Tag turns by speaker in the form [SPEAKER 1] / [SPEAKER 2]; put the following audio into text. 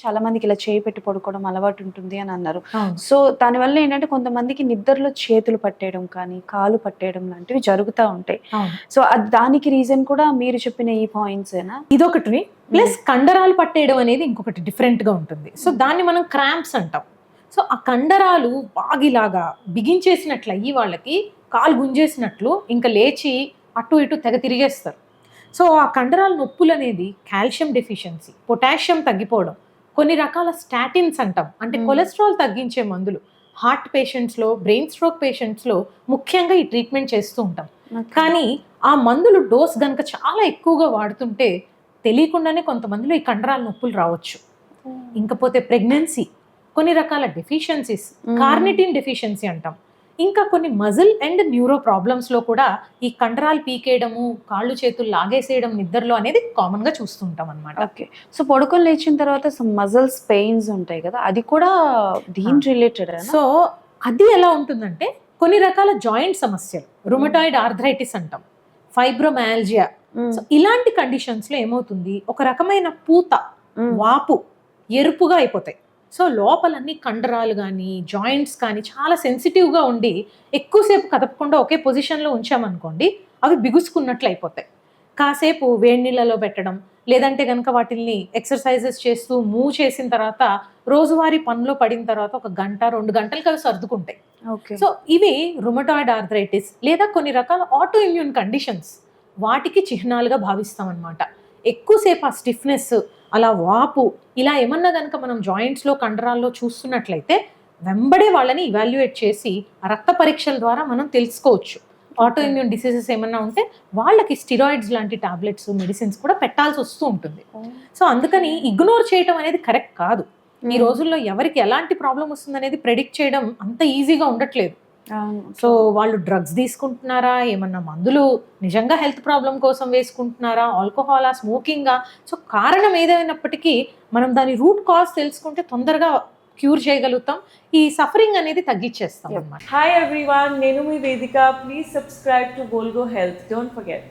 [SPEAKER 1] చాలా మందికి ఇలా చేయి పెట్టి పడుకోవడం అలవాటు ఉంటుంది అని అన్నారు.
[SPEAKER 2] అవును.
[SPEAKER 1] సో దానివల్ల ఏంటంటే కొంతమందికి నిద్రలో చేతులు పట్టేయడం కానీ, కాలు పట్టేయడం లాంటివి జరుగుతా ఉంటాయి.
[SPEAKER 2] అవును.
[SPEAKER 1] సో దానికి రీజన్ కూడా మీరు చెప్పిన ఈ పాయింట్సేనా?
[SPEAKER 2] ఇదొకటి. ప్లస్ కండరాలు పట్టేయడం అనేది ఇంకొకటి డిఫరెంట్ గా ఉంటుంది. సో దాన్ని మనం క్రాంప్స్ అంటాం. సో ఆ కండరాలు బాగిలాగా బిగించేసినట్లు అయ్యి వాళ్ళకి కాలు గుంజేసినట్లు ఇంకా లేచి అటు ఇటు తెగ తిరిగేస్తారు. సో ఆ కండరాల నొప్పులు అనేది కాల్షియం డెఫిషియన్సీ, పొటాషియం తగ్గిపోవడం, కొన్ని రకాల స్టాటిన్స్ అంటాం, అంటే కొలెస్ట్రాల్ తగ్గించే మందులు హార్ట్ పేషెంట్స్లో, బ్రెయిన్ స్ట్రోక్ పేషెంట్స్లో ముఖ్యంగా ఈ ట్రీట్మెంట్ చేస్తూ ఉంటాం. కానీ ఆ మందులు డోస్ గనక చాలా ఎక్కువగా వాడుతుంటే తెలియకుండానే కొంతమందిలో ఈ కండరాల నొప్పులు రావచ్చు. ఇంకపోతే ప్రెగ్నెన్సీ, కొన్ని రకాల డెఫిషియన్సీస్, కార్నిటిన్ డెఫిషియన్సీ అంటాం, ఇంకా కొన్ని మజిల్ అండ్ న్యూరో ప్రాబ్లమ్స్లో కూడా ఈ కండరాలు పీకేయడము, కాళ్ళు చేతులు లాగేసేయడం నిద్రలో అనేది కామన్గా చూస్తుంటాం అనమాట.
[SPEAKER 1] ఓకే. సో పడుకొని లేచిన తర్వాత మజిల్స్ పెయిన్స్ ఉంటాయి కదా, అది కూడా దీని రిలేటెడ్?
[SPEAKER 2] సో అది ఎలా ఉంటుందంటే కొన్ని రకాల జాయింట్ సమస్యలు, రుమటాయిడ్ ఆర్థరైటిస్ అంటాం, ఫైబ్రోమయాల్జియా. సో ఇలాంటి కండిషన్స్లో ఏమవుతుంది, ఒక రకమైన పూత, వాపు, ఎరుపుగా అయిపోతాయి. సో లోపలన్నీ కండరాలు కానీ జాయింట్స్ కానీ చాలా సెన్సిటివ్గా ఉండి ఎక్కువసేపు కదపకుండా ఒకే పొజిషన్లో ఉంచామనుకోండి అవి బిగుసుకున్నట్లు అయిపోతాయి. కాసేపు వేడి నీళ్ళలో పెట్టడం, లేదంటే కనుక వాటిని ఎక్సర్సైజెస్ చేస్తూ మూవ్ చేసిన తర్వాత రోజువారీ పనిలో పడిన తర్వాత ఒక గంట 2 గంటలకు అవి సర్దుకుంటాయి. సో ఇవి రుమటాయిడ్ ఆర్థరైటిస్ లేదా కొన్ని రకాల ఆటో ఇమ్యూన్ కండిషన్స్, వాటికి చిహ్నాలుగా భావిస్తాం అనమాట. ఎక్కువసేపు ఆ స్టిఫ్నెస్, అలా వాపు, ఇలా ఏమన్నా కనుక మనం జాయింట్స్లో కండరాల్లో చూస్తున్నట్లయితే వెంబడే వాళ్ళని ఇవాల్యుయేట్ చేసి రక్త పరీక్షల ద్వారా మనం తెలుసుకోవచ్చు. ఆటో ఇమ్యూన్ డిసీజెస్ ఏమన్నా ఉంటే వాళ్ళకి స్టిరాయిడ్స్ లాంటి టాబ్లెట్స్, మెడిసిన్స్ కూడా పెట్టాల్సి వస్తూ ఉంటుంది. సో అందుకని ఇగ్నోర్ చేయడం అనేది కరెక్ట్ కాదు. ఈ రోజుల్లో ఎవరికి ఎలాంటి ప్రాబ్లం వస్తుంది అనేది ప్రెడిక్ట్ చేయడం అంత ఈజీగా ఉండట్లేదు. సో వాళ్ళు డ్రగ్స్ తీసుకుంటున్నారా, ఏమన్నా మందులు నిజంగా హెల్త్ ప్రాబ్లం కోసం వేసుకుంటున్నారా, ఆల్కహాలా, స్మోకింగా? సో కారణం ఏదైనప్పటికీ మనం దాని రూట్ కాజ్ తెలుసుకుంటే తొందరగా క్యూర్ చేయగలుగుతాం, ఈ సఫరింగ్ అనేది తగ్గించేస్తాం అన్నమాట.
[SPEAKER 3] హాయ్ ఎవ్రీవన్, నేను మీ Vedika. Please subscribe to Golgo Health. Don't forget.